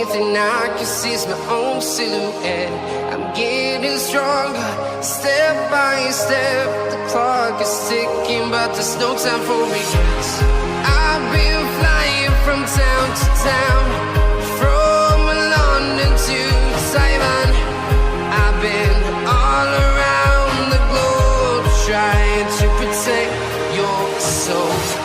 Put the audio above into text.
thing I can see is my own silhouette. I'm getting stronger, step by step. The clock is ticking, but there's no time for regrets. I've been flying from town to town, from London to Taiwan. I've been all around the globe trying to protect your soul.